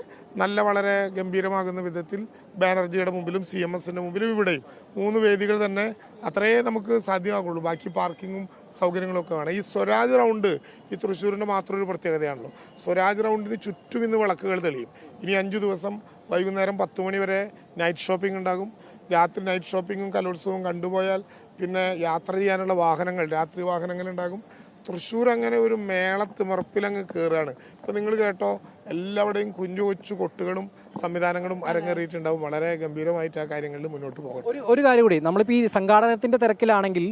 വളരെ ഗംഭീരമാകുന്ന വിധത്തിൽ ബാനർജിയുടെ മുമ്പിലും CMSൻ്റെ മുമ്പിലും ഇവിടെയും 3 വേദികൾ തന്നെ അത്രയേ നമുക്ക് സാധ്യമാകുള്ളൂ. ബാക്കി പാർക്കിങ്ങും സൗകര്യങ്ങളൊക്കെ വേണം. ഈ സ്വരാജ് റൗണ്ട് ഈ തൃശ്ശൂരിൻ്റെ മാത്രം ഒരു പ്രത്യേകതയാണല്ലോ. സ്വരാജ് റൗണ്ടിന് ചുറ്റും ഇന്ന് വിളക്കുകൾ തെളിയും. ഇനി 5 ദിവസം വൈകുന്നേരം 10 മണി വരെ നൈറ്റ് ഷോപ്പിംഗ് ഉണ്ടാകും. രാത്രി നൈറ്റ് ഷോപ്പിങ്ങും കലോത്സവവും കണ്ടുപോയാൽ പിന്നെ യാത്ര ചെയ്യാനുള്ള വാഹനങ്ങൾ, രാത്രി വാഹനങ്ങളുണ്ടാകും. തൃശ്ശൂർ അങ്ങനെ ഒരു മേളത്തിമർപ്പിലങ്ങ് കയറുകയാണ്. ഇപ്പം നിങ്ങൾ കേട്ടോ, എല്ലാവിടെയും കുഞ്ഞു കൊച്ചു കൊട്ടുകളും സംവിധാനങ്ങളും അരങ്ങേറിയിട്ടുണ്ടാവും. വളരെ ഗംഭീരമായിട്ട് ആ കാര്യങ്ങളിൽ മുന്നോട്ട് പോകണം. ഒരു കാര്യം കൂടി, നമ്മളിപ്പോൾ ഈ സംഘാടനത്തിൻ്റെ തിരക്കിലാണെങ്കിൽ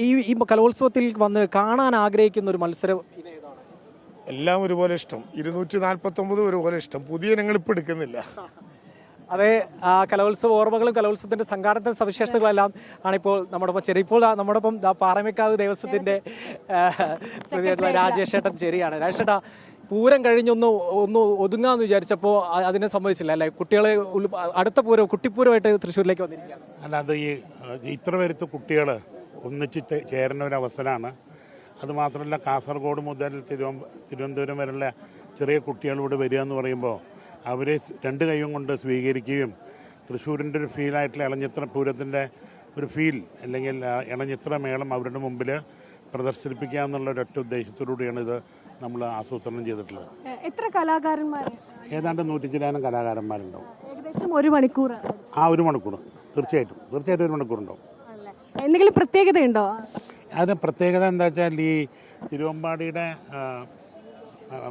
ഈ കലോത്സവത്തിൽ വന്ന് കാണാൻ ആഗ്രഹിക്കുന്ന ഒരു മത്സരം എല്ലാം ഒരുപോലെ ഇഷ്ടം, 249 ഒരുപോലെ ഇഷ്ടം. പുതിയ ഇനങ്ങൾ ഇപ്പോൾ എടുക്കുന്നില്ല. അതേ കലോത്സവ ഓർമ്മകളും കലോത്സവത്തിന്റെ സംഘാടനത്തിന്റെ സവിശേഷതകളെല്ലാം ആണിപ്പോൾ നമ്മോടൊപ്പം ചേരി. ഇപ്പോൾ നമ്മോടൊപ്പം പാറമേക്കാവ് ദേവസ്വത്തിന്റെ രാജേഷ് ഏട്ടൻ ചേരിയാണ്. രാജേഷ് ഏട്ടാ, പൂരം കഴിഞ്ഞൊന്ന് ഒതുങ്ങാന്ന് വിചാരിച്ചപ്പോൾ അതിനെ സംഭവിച്ചില്ല അല്ലേ? കുട്ടികളെ അടുത്ത പൂരം കുട്ടിപ്പൂരമായിട്ട് തൃശ്ശൂരിലേക്ക് വന്നിരിക്കുകയാണ്. അല്ല, അത് ഈ ഇത്ര വരുത്ത കുട്ടികൾ ഒന്നിച്ച് ചേരുന്ന ഒരു അവസരമാണ്. അതുമാത്രമല്ല, കാസർഗോഡ് മുതൽ തിരുവനന്തപുരം വരെയുള്ള ചെറിയ കുട്ടികളിവിടെ വരിക എന്ന് പറയുമ്പോൾ അവരെ രണ്ട് കൈയും കൊണ്ട് സ്വീകരിക്കുകയും തൃശ്ശൂരിൻ്റെ ഒരു ഫീലായിട്ടുള്ള ഇളഞ്ഞിത്ര പൂരത്തിൻ്റെ ഒരു ഫീൽ അല്ലെങ്കിൽ ഇളഞ്ഞിത്ര മേളം അവരുടെ മുമ്പിൽ പ്രദർശിപ്പിക്കുക എന്നുള്ള ഒരൊറ്റ ഉദ്ദേശത്തോടുകൂടിയാണ് ഇത് നമ്മൾ ആസൂത്രണം ചെയ്തിട്ടുള്ളത്. എത്ര കലാകാരന്മാർ? ഏതാണ്ട് 100 ചില്ലാനം കലാകാരന്മാരുണ്ടാവും. ഏകദേശം 1 മണിക്കൂർ. ഒരു മണിക്കൂർ തീർച്ചയായിട്ടും 1 മണിക്കൂറുണ്ടാവും. എന്തെങ്കിലും പ്രത്യേകതയുണ്ടോ? അത് പ്രത്യേകത എന്താ വെച്ചാൽ ഈ തിരുവമ്പാടിയുടെ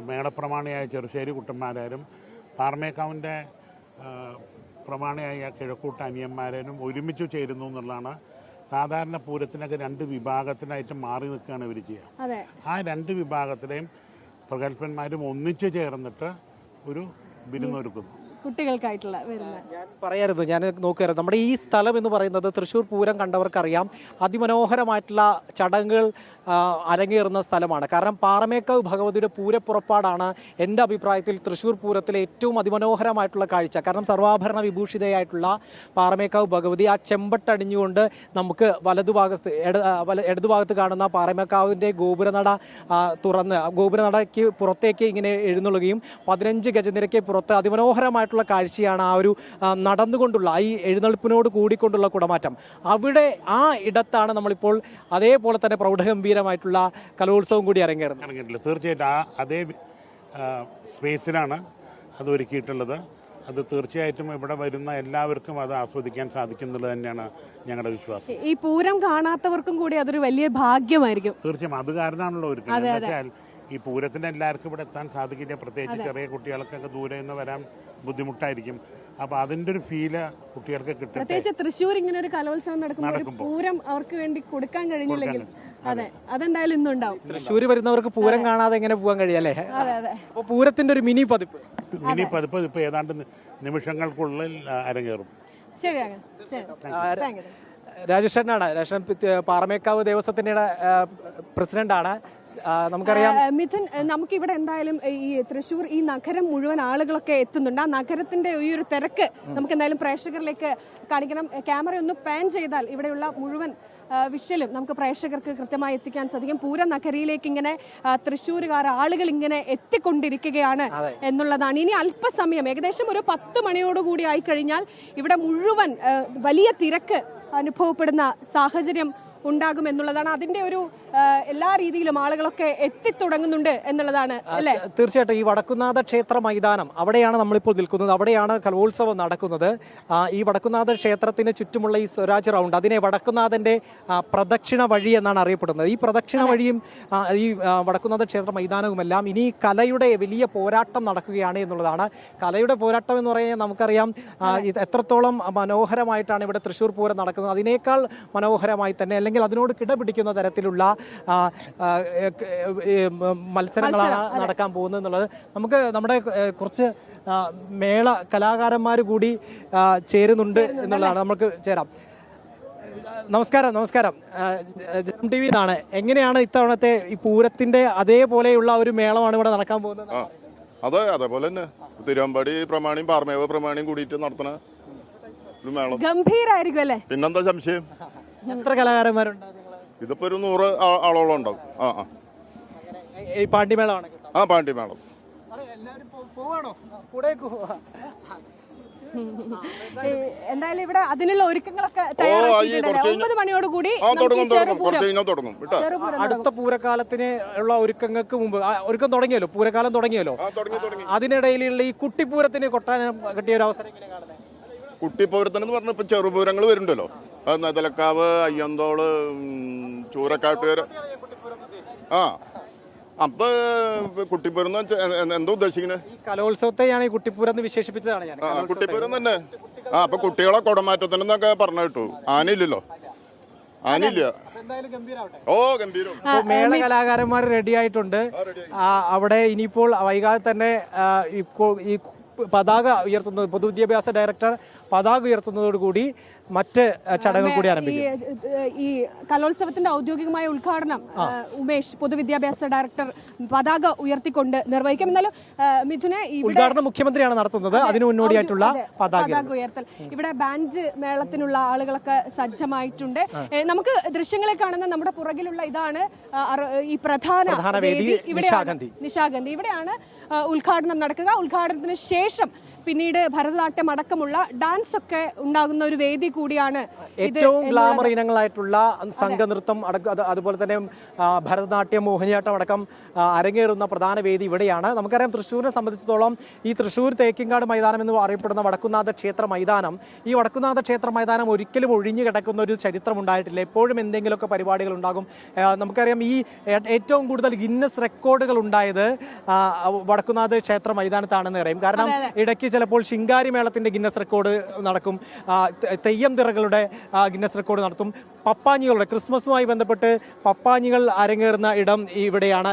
മേളപ്രമാണിയായ ചെറുശ്ശേരി കുട്ടന്മാരും പാറമേക്കാവിൻ്റെ പ്രമാണിയായ കിഴക്കൂട്ട അനിയന്മാരും ഒരുമിച്ച് ചേരുന്നു എന്നുള്ളതാണ്. സാധാരണ പൂരത്തിനൊക്കെ 2 വിഭാഗത്തിനായിട്ട് മാറി നിൽക്കുകയാണ് ഇവർ ചെയ്യുക. ആ 2 വിഭാഗത്തിലെയും പ്രഗത്ഭന്മാരും ഒന്നിച്ച് ചേർന്നിട്ട് ഒരു വിരുന്നൊരുക്കുന്നു. കുട്ടികൾക്കായിട്ടുള്ള വരുന്നത് ഞാൻ പറയായിരുന്നു, ഞാൻ നോക്കുകയായിരുന്നു, നമ്മുടെ ഈ സ്ഥലം എന്ന് പറയുന്നത് തൃശ്ശൂർ പൂരം കണ്ടവർക്കറിയാം അതിമനോഹരമായിട്ടുള്ള ചടങ്ങുകൾ അരങ്ങേറുന്ന സ്ഥലമാണ്. കാരണം പാറമേക്കാവ് ഭഗവതിയുടെ പൂരപ്പുറപ്പാടാണ് എൻ്റെ അഭിപ്രായത്തിൽ തൃശ്ശൂർ പൂരത്തിലെ ഏറ്റവും അതിമനോഹരമായിട്ടുള്ള കാഴ്ച. കാരണം സർവാഭരണ വിഭൂഷിതയായിട്ടുള്ള പാറമേക്കാവ് ഭഗവതി ആ ചെമ്പട്ടണിഞ്ഞുകൊണ്ട് നമുക്ക് ഇടതുഭാഗത്ത് കാണുന്ന പാറമേക്കാവിൻ്റെ ഗോപുരനട തുറന്ന് ഗോപുരനടയ്ക്ക് പുറത്തേക്ക് ഇങ്ങനെ എഴുന്നള്ളുകയും 15 ഗജനിരയ്ക്ക് പുറത്ത് അതിമനോഹരമായിട്ടുള്ള കാഴ്ചയാണ് ആ ഒരു നടന്നുകൊണ്ടുള്ള ഈ എഴുന്നള്ളിപ്പിനോട് കൂടിക്കൊണ്ടുള്ള കുടമാറ്റം. അവിടെ ആ ഇടത്താണ് നമ്മളിപ്പോൾ അതേപോലെ തന്നെ പ്രൗഢഗംഭീരമായിട്ടുള്ള കലോത്സവം കൂടി അരങ്ങേറുന്നത്. തീർച്ചയായിട്ടും അതേ സ്പേസിലാണ് അത് ഒരുക്കിയിട്ടുള്ളത്. അത് തീർച്ചയായിട്ടും ഇവിടെ വരുന്ന എല്ലാവർക്കും അത് ആസ്വദിക്കാൻ സാധിക്കുന്നുള്ളത് തന്നെയാണ് ഞങ്ങളുടെ വിശ്വാസം. ഈ പൂരം കാണാത്തവർക്കും കൂടി അതൊരു വലിയ ഭാഗ്യമായിരിക്കും. തീർച്ചയായും അത് കാരണമാണല്ലോ ഒരുക്കുന്നത്. എന്താ വെച്ചാൽ ഈ പൂരത്തിന് എല്ലാവർക്കും ഇവിടെ എത്താൻ സാധിക്കില്ല. പ്രത്യേകിച്ച് ചെറിയ കുട്ടികൾക്കൊക്കെ ദൂരെ നിന്ന് വരാൻ ബുദ്ധിമുട്ടായിരിക്കും. അപ്പൊ അതിന്റെ ഒരു ഫീല് കുട്ടികൾക്ക് കിട്ടും. പ്രത്യേകിച്ച് തൃശ്ശൂർ ഇങ്ങനെ ഒരു കലോത്സവം നടക്കുമ്പോൾ പൂരം അവർക്ക് വേണ്ടി കൊടുക്കാൻ കഴിഞ്ഞില്ലെങ്കിൽ അതെന്തായാലും ഇന്നുണ്ടാവും. തൃശ്ശൂർ വരുന്നവർക്ക് പൂരം കാണാതെ എങ്ങനെ പോകാൻ കഴിയല്ലേ? അപ്പൊ പൂരത്തിന്റെ ഒരു മിനി പതിപ്പ് ഇപ്പൊ ഏതാണ്ട് നിമിഷങ്ങൾക്കുള്ളിൽ അരങ്ങേറും. ശരിയാണ്. രാജേഷനാണ്. രാജേഷൻ പാറമേക്കാവ് ദേവസ്വത്തിന്റെ പ്രസിഡന്റാണ്. നമുക്കറിയാം മിഥുൻ, നമുക്കിവിടെ എന്തായാലും ഈ തൃശ്ശൂർ ഈ നഗരം മുഴുവൻ ആളുകളൊക്കെ എത്തുന്നുണ്ട്. ആ നഗരത്തിന്റെ ഈ ഒരു തിരക്ക് നമുക്ക് എന്തായാലും പ്രേക്ഷകരിലേക്ക് കാണിക്കണം. ക്യാമറ ഒന്ന് പാൻ ചെയ്താൽ ഇവിടെയുള്ള മുഴുവൻ വിഷ്വലും നമുക്ക് പ്രേക്ഷകർക്ക് കൃത്യമായി എത്തിക്കാൻ സാധിക്കും. പൂരനഗരിയിലേക്ക് ഇങ്ങനെ തൃശ്ശൂരുകാർ ആളുകൾ ഇങ്ങനെ എത്തിക്കൊണ്ടിരിക്കുകയാണ് എന്നുള്ളതാണ്. ഇനി അല്പസമയം ഏകദേശം ഒരു 10 മണിയോടുകൂടി ആയിക്കഴിഞ്ഞാൽ ഇവിടെ മുഴുവൻ വലിയ തിരക്ക് അനുഭവപ്പെടുന്ന സാഹചര്യം ഉണ്ടാകുമെന്നുള്ളതാണ്. അതിന്റെ ഒരു എല്ലാ രീതിയിലും ആളുകളൊക്കെ എത്തിത്തുടങ്ങുന്നുണ്ട് എന്നുള്ളതാണ് അല്ലേ? തീർച്ചയായിട്ടും ഈ വടക്കുന്നാഥ ക്ഷേത്ര മൈതാനം അവിടെയാണ് നമ്മളിപ്പോൾ നിൽക്കുന്നത്. അവിടെയാണ് കലോത്സവം നടക്കുന്നത്. ഈ വടക്കുന്നാഥ ക്ഷേത്രത്തിന് ചുറ്റുമുള്ള ഈ സ്വരാജ് റൗണ്ട്, അതിനെ വടക്കുന്നാഥന്റെ പ്രദക്ഷിണ വഴി എന്നാണ് അറിയപ്പെടുന്നത്. ഈ പ്രദക്ഷിണ വഴിയും ഈ വടക്കുന്നാഥ ക്ഷേത്ര മൈതാനവുമെല്ലാം ഇനി കലയുടെ വലിയ പോരാട്ടം നടക്കുകയാണ് എന്നുള്ളതാണ്. കലയുടെ പോരാട്ടം എന്ന് പറയുന്നത് നമുക്കറിയാം എത്രത്തോളം മനോഹരമായിട്ടാണ് ഇവിടെ തൃശ്ശൂർ പൂരം നടക്കുന്നത്. അതിനേക്കാൾ മനോഹരമായി തന്നെ അല്ലെങ്കിൽ അതിനോട് കിടപിടിക്കുന്ന തരത്തിലുള്ള മത്സരങ്ങളാണ് നടക്കാൻ പോകുന്നത് എന്നുള്ളത്. നമുക്ക് നമ്മുടെ കുറച്ച് മേള കലാകാരന്മാർ കൂടി ചേരുന്നുണ്ട് എന്നുള്ളതാണ്. നമുക്ക് ചേരാം. നമസ്കാരം. ജനം ടി വിന്നാണ്. എങ്ങനെയാണ് ഇത്തവണത്തെ ഈ പൂരത്തിന്റെ അതേപോലെയുള്ള ഒരു മേളമാണ് ഇവിടെ നടക്കാൻ പോകുന്നത്? അതെ, അതേപോലെ തന്നെ തിരുവമ്പാടി പ്രമാണിയും പാറമേക്കാവ് പ്രമാണിയും കൂടിയിട്ട് നടത്തുന്ന ഒരു മേളം ഗംഭീരായിരിക്കും അല്ലേ? പിന്നെന്താ സംശയം? എത്ര കലാകാരന്മാരുണ്ട്? ഇതിപ്പോ ഒരു 100 ആളോളം ഉണ്ടാവും. ഈ പാണ്ടിമേളമാണ്. പാണ്ടിമേളം. എന്തായാലും ഇവിടെ അതിനുള്ള ഒരുക്കങ്ങളൊക്കെ 9 മണിയോടുകൂടി തുടങ്ങും. അടുത്ത പൂരക്കാലത്തിന് ഉള്ള ഒരുക്കങ്ങൾക്ക് മുമ്പ് ഒരുക്കം തുടങ്ങിയല്ലോ, പൂരക്കാലം തുടങ്ങിയല്ലോ. അതിനിടയിലുള്ള ഈ കുട്ടിപ്പൂരത്തിന് കൊട്ടാൻ കിട്ടിയ ഒരു അവസരം എങ്ങനെ കാണുന്നത്? കുട്ടിപ്പൂരത്തിന് പറഞ്ഞ ഇപ്പൊ ചെറുപൂരങ്ങൾ വരുന്നുണ്ടല്ലോ. നെതലക്കാവ്, അയ്യന്തോള്, ചൂരക്കാട്ടുകാര്. അപ്പൊ കുട്ടിപ്പൂരം എന്താ ഉദ്ദേശിക്കുന്നത്? കലോത്സവത്തെയാണ് ഈ കുട്ടിപ്പൂരം എന്ന് വിശേഷിപ്പിച്ചതാണ് ഞാൻ. കുട്ടിപ്പൂരം തന്നെ. അപ്പൊ കുട്ടികളെ കുടമാറ്റത്തിനെന്നൊക്കെ പറഞ്ഞു കേട്ടു. ആനയില്ലല്ലോ. ആനയില്ല. ഓ ഗംഭീരം. അപ്പോൾ മേള കലാകാരന്മാർ റെഡി ആയിട്ടുണ്ട്. അവിടെ ഇനിയിപ്പോൾ വൈകാതെ തന്നെ ഈ പതാക ഉയർത്തുന്നത്, പൊതുവിദ്യാഭ്യാസ ഡയറക്ടർ പതാക ഉയർത്തുന്നതോടുകൂടി മറ്റ് ചടങ്ങുകൾ കൂടി ആരംഭിക്കും. ഈ കലോത്സവത്തിന്റെ ഔദ്യോഗികമായ ഉദ്ഘാടനം ഉമേഷ്, പൊതുവിദ്യാഭ്യാസ ഡയറക്ടർ, പതാക ഉയർത്തിക്കൊണ്ട് നിർവഹിക്കും. എന്നാലും മിഥുനെ, ഉദ്ഘാടനം മുഖ്യമന്ത്രിയാണ് നടത്തുന്നത്. അതിന് മുന്നോടിയായിട്ടുള്ള പതാക ഉയർത്തൽ. ഇവിടെ ബാൻഡ് മേളത്തിനുള്ള ആളുകളൊക്കെ സജ്ജമായിട്ടുണ്ട്. നമുക്ക് ദൃശ്യങ്ങളെ കാണുന്ന നമ്മുടെ പുറകിലുള്ള ഇതാണ് ഈ പ്രധാന വേദി. നിശാഗന്ധി. ഇവിടെയാണ് ഉദ്ഘാടനം നടക്കുക. ഉദ്ഘാടനത്തിന് ശേഷം പിന്നീട് ഭരതനാട്യം അടക്കമുള്ള ഡാൻസ് ഒക്കെ ഉണ്ടാകുന്ന ഒരു വേദി കൂടിയാണ്. ഏറ്റവും ഗ്ലാമർ ഇനങ്ങളായിട്ടുള്ള സംഘനൃത്തം അതുപോലെ തന്നെ ഭരതനാട്യം, മോഹിനിയാട്ടം അടക്കം അരങ്ങേറുന്ന പ്രധാന വേദി ഇവിടെയാണ്. നമുക്കറിയാം, തൃശ്ശൂരിനെ സംബന്ധിച്ചിടത്തോളം ഈ തൃശ്ശൂർ തേക്കിൻകാട് മൈതാനം എന്ന് അറിയപ്പെടുന്ന വടക്കുന്നാഥ ക്ഷേത്ര മൈതാനം, ഈ വടക്കുന്നാഥ ക്ഷേത്ര മൈതാനം ഒരിക്കലും ഒഴിഞ്ഞു കിടക്കുന്ന ഒരു ചരിത്രം ഉണ്ടായിട്ടില്ല. എപ്പോഴും എന്തെങ്കിലുമൊക്കെ പരിപാടികൾ ഉണ്ടാകും. നമുക്കറിയാം, ഈ ഏറ്റവും കൂടുതൽ ഗിന്നസ് റെക്കോർഡുകൾ ഉണ്ടായത് വടക്കുന്നാഥ ക്ഷേത്ര മൈതാനത്താണെന്ന് അറിയാം. കാരണം ഇടയ്ക്ക് ചിലപ്പോൾ ശിങ്കാരി മേളത്തിന്റെ ഗിന്നസ് റെക്കോർഡ് നടക്കും, തെയ്യം തിറകളുടെ ഗിന്നസ് റെക്കോർഡ് നടത്തും, പപ്പാഞ്ഞികളുടെ ക്രിസ്മസുമായി ബന്ധപ്പെട്ട് പപ്പാഞ്ഞികൾ അരങ്ങേറുന്ന ഇടം ഇവിടെയാണ്.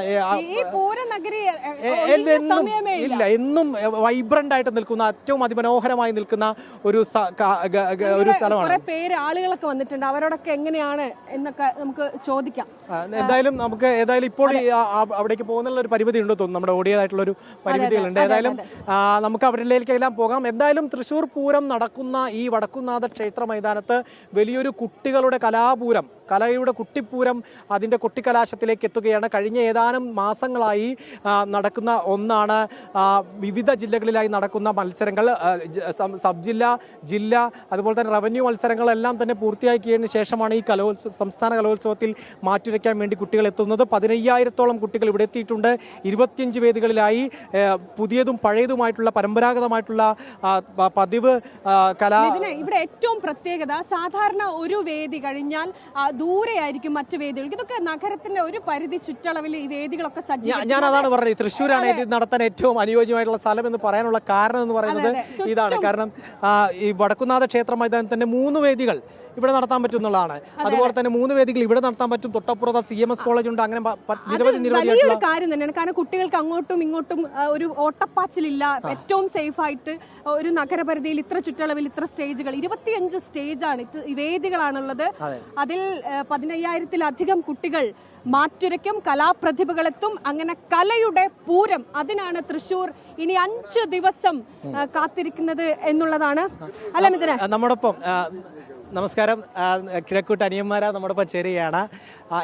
ഇല്ല, എന്നും വൈബ്രന്റ് ആയിട്ട് നിൽക്കുന്ന, ഏറ്റവും അതിമനോഹരമായി നിൽക്കുന്ന ഒരു സ്ഥലമാണ്. ആളുകളൊക്കെ വന്നിട്ടുണ്ട്, അവരോടൊക്കെ എങ്ങനെയാണ് എന്നൊക്കെ നമുക്ക് ചോദിക്കാം. എന്തായാലും ഇപ്പോൾ അവിടേക്ക് പോകുന്നുള്ള ഒരു പരിമിതി ഉണ്ട് തോന്നുന്നു, നമ്മുടെ ഓടിയതായിട്ടുള്ള ഒരു പരിമിതികളുണ്ട്. ഏതായാലും നമുക്ക് അവരിലേക്കെല്ലാം പോകാം. എന്തായാലും തൃശ്ശൂർ പൂരം നടക്കുന്ന ഈ വടക്കുന്നാഥ ക്ഷേത്ര മൈതാനത്ത് വലിയൊരു കുട്ടികളുടെ കലാപൂരം, കലയുടെ കുട്ടിപ്പൂരം അതിൻ്റെ കൊട്ടിക്കലാശത്തിലേക്ക് എത്തുകയാണ്. കഴിഞ്ഞ ഏതാനും മാസങ്ങളായി നടക്കുന്ന ഒന്നാണ് വിവിധ ജില്ലകളിലായി നടക്കുന്ന മത്സരങ്ങൾ. സബ് ജില്ല, ജില്ല, അതുപോലെ തന്നെ റവന്യൂ മത്സരങ്ങളെല്ലാം തന്നെ പൂർത്തിയാക്കിയതിന് ശേഷമാണ് ഈ സംസ്ഥാന കലോത്സവത്തിൽ മാറ്റുരയ്ക്കാൻ വേണ്ടി കുട്ടികൾ എത്തുന്നത്. 15,000-ഓളം കുട്ടികൾ ഇവിടെ എത്തിയിട്ടുണ്ട്. 25 വേദികളിലായി പുതിയതും പഴയതുമായിട്ടുള്ള പരമ്പരാഗതമായിട്ടുള്ള പതിവ് കലാ. ഇവിടെ ഏറ്റവും പ്രത്യേകത, സാധാരണ ഒരു വേദി കഴിഞ്ഞാൽ ദൂരെയായിരിക്കും മറ്റു വേദികൾ. ഇതൊക്കെ നഗരത്തിന്റെ ഒരു പരിധി ചുറ്റളവിൽ ഈ വേദികളൊക്കെ സജ്ജീകരിക്കും. ഞാൻ അതാണ് പറഞ്ഞത്, തൃശ്ശൂരാണ് ഇത് നടത്താൻ ഏറ്റവും അനുയോജ്യമായിട്ടുള്ള സ്ഥലം എന്ന് പറയാനുള്ള കാരണം എന്ന് പറയുന്നത് ഇതാണ്. കാരണം ഈ വടക്കുന്നാഥ ക്ഷേത്ര മൈതാനത്തിന്റെ 3 വേദികൾ ഇവിടെ നടത്താൻ പറ്റും എന്നുള്ളതാണ്. അതുപോലെ തന്നെ 3 വേദികൾ ഇവിടെ നടത്താൻ പറ്റും. തൊട്ടപ്പുറത്ത് CMS കോളേജ് ഉണ്ട്. അങ്ങനെ വലിയൊരു കാര്യം തന്നെയാണ്. കാരണം കുട്ടികൾക്ക് അങ്ങോട്ടും ഇങ്ങോട്ടും ഒരു ഓട്ടപ്പാച്ചിലില്ല. ഏറ്റവും സേഫ് ആയിട്ട് ഒരു നഗരപരിധിയിൽ ഇത്ര ചുറ്റളവിൽ ഇത്ര സ്റ്റേജുകൾ, 25 സ്റ്റേജാണ്, വേദികളാണുള്ളത്. അതിൽ 15,000-ലധികം കുട്ടികൾ മാറ്റുരയ്ക്കും, കലാപ്രതിഭകളെത്തും. അങ്ങനെ കലയുടെ പൂരം, അതിനാണ് തൃശ്ശൂർ ഇനി 5 ദിവസം കാത്തിരിക്കുന്നത് എന്നുള്ളതാണ്. അല്ല മിഥുന, നമ്മോടൊപ്പം നമസ്കാരം, കിഴക്കൂട്ട് അനിയന്മാരാ നമ്മോടൊപ്പം ചേരുകയാണ്.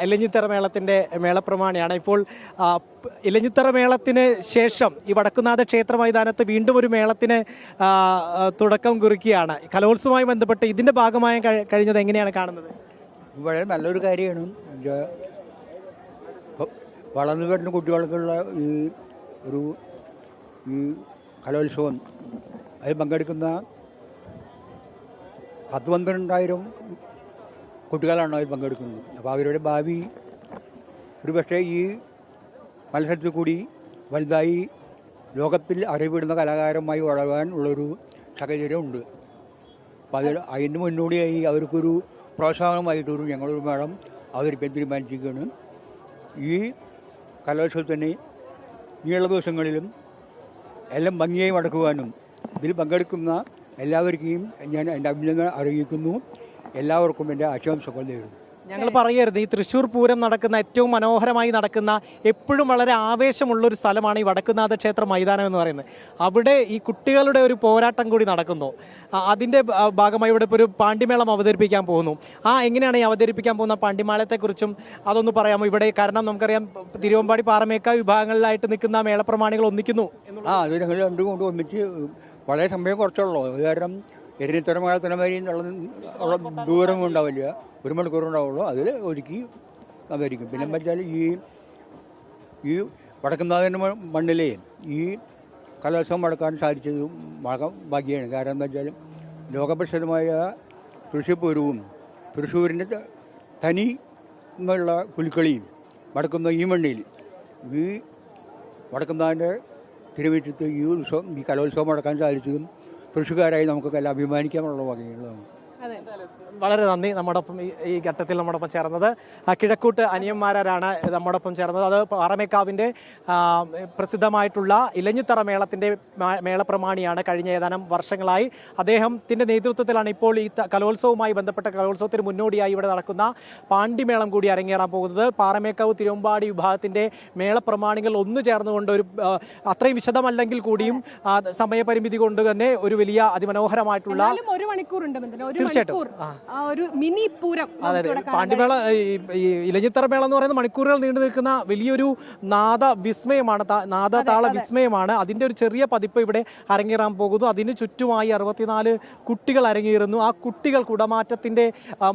ഇലഞ്ഞിത്തറ മേളത്തിൻ്റെ മേളപ്രമാണിയാണ്. ഇപ്പോൾ ഇലഞ്ഞിത്തറ മേളത്തിന് ശേഷം ഈ വടക്കുന്നാഥ ക്ഷേത്ര മൈതാനത്ത് വീണ്ടും ഒരു മേളത്തിന് തുടക്കം കുറിക്കുകയാണ്. കലോത്സവവുമായി ബന്ധപ്പെട്ട് ഇതിൻ്റെ ഭാഗമായി കഴിഞ്ഞത് എങ്ങനെയാണ് കാണുന്നത്? വളരെ നല്ലൊരു കാര്യമാണ്. വളർന്നു വരുന്ന കുട്ടികൾക്കുള്ള ഈ കലോത്സവം, അതിൽ പങ്കെടുക്കുന്ന 10-12,000 കുട്ടികളാണ് അതിൽ പങ്കെടുക്കുന്നത്. അപ്പോൾ അവരുടെ ഭാവി ഒരു പക്ഷേ ഈ മത്സരത്തിൽ കൂടി വലുതായി ലോകത്തിൽ അറിയപ്പെടുന്ന കലാകാരന്മായി വളരാൻ ഉള്ളൊരു സാഹചര്യമുണ്ട്. അപ്പോൾ അതിന് മുന്നോടിയായി അവർക്കൊരു പ്രോത്സാഹനമായിട്ടൊരു ഞങ്ങളൊരു മേളം അവതരിപ്പിക്കാൻ തീരുമാനിച്ചിരിക്കുകയാണ്. ഈ കലോത്സവത്തിന് ഇനിയുള്ള ദിവസങ്ങളിലും എല്ലാം ഭംഗിയായി നടക്കുവാനും ഇതിൽ പങ്കെടുക്കുന്ന എല്ലാവർക്കും ഞാൻ എൻ്റെ അഭിനന്ദനം അറിയിക്കുന്നു. എല്ലാവർക്കും എൻ്റെ ആശംസകൾ നേരുന്നു. ഞങ്ങൾ പറയരുത്, ഈ തൃശ്ശൂർ പൂരം നടക്കുന്ന ഏറ്റവും മനോഹരമായി നടക്കുന്ന, എപ്പോഴും വളരെ ആവേശമുള്ളൊരു സ്ഥലമാണ് ഈ വടക്കുന്നാഥ ക്ഷേത്ര മൈതാനം എന്ന് പറയുന്നത്. അവിടെ ഈ കുട്ടികളുടെ ഒരു പോരാട്ടം കൂടി നടക്കുന്നു. അതിൻ്റെ ഭാഗമായി ഇവിടെ ഇപ്പോൾ ഒരു പാണ്ടിമേളം അവതരിപ്പിക്കാൻ പോകുന്നു. എങ്ങനെയാണ് ഈ അവതരിപ്പിക്കാൻ പോകുന്ന പാണ്ടിമേളത്തെക്കുറിച്ചും അതൊന്ന് പറയാമോ? ഇവിടെ കാരണം നമുക്കറിയാം, തിരുവമ്പാടി, പാറമേക്ക വിഭാഗങ്ങളിലായിട്ട് നിൽക്കുന്ന മേളപ്രമാണികൾ ഒന്നിക്കുന്നു. അത് ഞങ്ങൾ രണ്ടും കൊണ്ട് ഒന്നിച്ച് വളരെ സമയം കുറച്ചുള്ളൂ. അത് കാരണം എരിഞ്ഞിത്തറ മേളത്തിനെ വരി ഉള്ള ദൂരം ഉണ്ടാവില്ല, 1 മണിക്കൂർ ഉണ്ടാവുള്ളൂ. അതിൽ ഒരുക്കി അവതരിക്കും. പിന്നെ വെച്ചാൽ ഈ വടക്കുന്നാഥൻ്റെ മണ്ണിലെ ഈ കലോത്സവം നടക്കാൻ സാധിച്ചത് ഭാഗ്യമാണ്. കാരണം എന്താ വെച്ചാൽ ലോകപ്രസിദ്ധമായ തൃശ്ശൂർ പൂരവും തൃശ്ശൂരിൻ്റെ തനിയുള്ള പുലിക്കളിയും നടക്കുന്ന ഈ മണ്ണിൽ ഈ വടക്കുന്നാഥൻ്റെ തിരുവീറ്റത്ത് ഈ കലോത്സവം നടക്കാൻ സാധിച്ചതും തൃശ്ശൂർക്കാരായി നമുക്കൊക്കെ എല്ലാം അഭിമാനിക്കാനുള്ള വകയുള്ളതാണ്. വളരെ നന്ദി. നമ്മോടൊപ്പം ഈ ഘട്ടത്തിൽ നമ്മോടൊപ്പം ചേർന്നത് കിഴക്കൂട്ട് അനിയന്മാരാണ് നമ്മോടൊപ്പം ചേർന്നത്. അത് പാറമേക്കാവിൻ്റെ പ്രസിദ്ധമായിട്ടുള്ള ഇലഞ്ഞിത്തറ മേളത്തിൻ്റെ മേളപ്രമാണിയാണ്. കഴിഞ്ഞ ഏതാനും വർഷങ്ങളായി അദ്ദേഹത്തിൻ്റെ നേതൃത്വത്തിലാണ് ഇപ്പോൾ ഈ കലോത്സവവുമായി ബന്ധപ്പെട്ട കലോത്സവത്തിന് മുന്നോടിയായി ഇവിടെ നടക്കുന്ന പാണ്ടിമേളം കൂടി അരങ്ങേറാൻ പോകുന്നത്. പാറമേക്കാവ് തിരുവമ്പാടി വിഭാഗത്തിൻ്റെ മേളപ്രമാണികൾ ഒന്നു ചേർന്നുകൊണ്ട് ഒരു അത്രയും വിശദമല്ലെങ്കിൽ കൂടിയും സമയപരിമിതി കൊണ്ട് തന്നെ ഒരു വലിയ അതിമനോഹരമായിട്ടുള്ള ഒരു മണിക്കൂറുണ്ട് തീർച്ചയായിട്ടും ഒരു മിനി പൂരം. അതെ, പാണ്ടിമേള ഈ ഇലഞ്ഞിത്തറ മേളം എന്ന് പറയുന്ന മണിക്കൂറുകൾ നീണ്ടു നിൽക്കുന്ന വലിയൊരു നാദ വിസ്മയമാണ്, നാദതാള വിസ്മയമാണ്. അതിൻ്റെ ഒരു ചെറിയ പതിപ്പ് ഇവിടെ അരങ്ങേറാൻ പോകുന്നു. അതിന് ചുറ്റുമായി 64 കുട്ടികൾ അരങ്ങേറുന്നു. ആ കുട്ടികൾ കുടമാറ്റത്തിൻ്റെ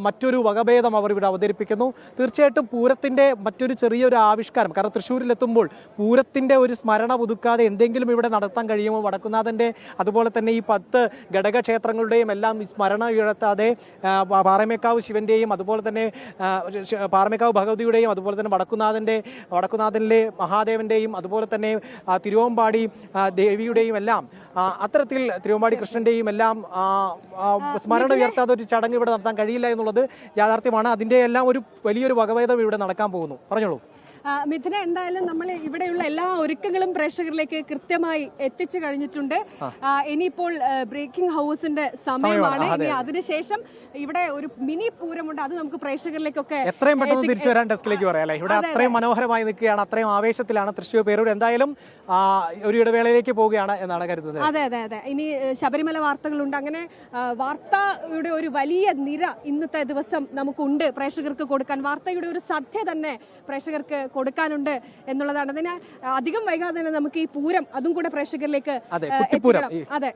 മറ്റൊരു വകഭേദം അവർ ഇവിടെ അവതരിപ്പിക്കുന്നു. തീർച്ചയായിട്ടും പൂരത്തിൻ്റെ മറ്റൊരു ചെറിയൊരു ആവിഷ്കാരം, കാരണം തൃശ്ശൂരിലെത്തുമ്പോൾ പൂരത്തിൻ്റെ ഒരു സ്മരണ പുതുക്കാതെ എന്തെങ്കിലും ഇവിടെ നടത്താൻ കഴിയുമോ? വടക്കുന്നാഥൻ്റെ അതുപോലെ തന്നെ ഈ 10 ഘടകക്ഷേത്രങ്ങളുടെയും എല്ലാം സ്മരണ ഉയർത്താതെ പാറമേക്കാവ് ശിവന്റെയും അതുപോലെ തന്നെ പാറമേക്കാവ് ഭഗവതിയുടെയും അതുപോലെ തന്നെ വടക്കുന്നാഥനിലെ മഹാദേവന്റെയും അതുപോലെ തന്നെ തിരുവമ്പാടി ദേവിയുടെയും എല്ലാം അത്തരത്തിൽ തിരുവമ്പാടി കൃഷ്ണന്റെയും എല്ലാം സ്മരണ ഉയർത്താതെ ഒരു ചടങ്ങ് ഇവിടെ നടത്താൻ കഴിയില്ല എന്നുള്ളത് യാഥാർത്ഥ്യമാണ്. അതിൻ്റെ എല്ലാം ഒരു വലിയൊരു വകഭേദം ഇവിടെ നടക്കാൻ പോകുന്നു. പറഞ്ഞോളൂ മിഥുന. എന്തായാലും നമ്മൾ ഇവിടെയുള്ള എല്ലാ ഒരുക്കങ്ങളും പ്രേക്ഷകരിലേക്ക് കൃത്യമായി എത്തിച്ചു കഴിഞ്ഞിട്ടുണ്ട്. ഇനിയിപ്പോൾ ബ്രേക്കിംഗ് ഹൗസിന്റെ സമയമാണ്. ഇനി അതിനുശേഷം ഇവിടെ ഒരു മിനി പൂരമുണ്ട്, അത് നമുക്ക് പ്രേക്ഷകരിലേക്കൊക്കെ എത്രയും പെട്ടെന്ന് തിരിച്ചു വരാൻ ഡെസ്കിലേക്ക് പറയാം അല്ലേ? ഇവിടെ അത്രയും മനോഹരമായി നിൽക്കുകയാണ്, അത്രയും ആവേശത്തിലാണ് തൃശ്ശൂർ പേരൂർ. എന്തായാലും ഒരു ഇടവേളയിലേക്ക് പോവുകയാണ് എന്നാണ് കരുതുന്നത്. അതെ അതെ അതെ. ഇനി ശബരിമല വാർത്തകളുണ്ട്. അങ്ങനെ വാർത്തയുടെ ഒരു വലിയ നിര ഇന്നത്തെ ദിവസം നമുക്കുണ്ട് പ്രേക്ഷകർക്ക് കൊടുക്കാൻ. വാർത്തയുടെ ഒരു സദ്യ തന്നെ പ്രേക്ഷകർക്ക് കൊടുക്കാനുണ്ട് എന്നുള്ളതാണ്. അതിന് അധികം വൈകാതെ തന്നെ നമുക്ക് ഈ പൂരം അതും കൂടെ പ്രേക്ഷകരിലേക്ക് എത്തിക്കണം. അതെ.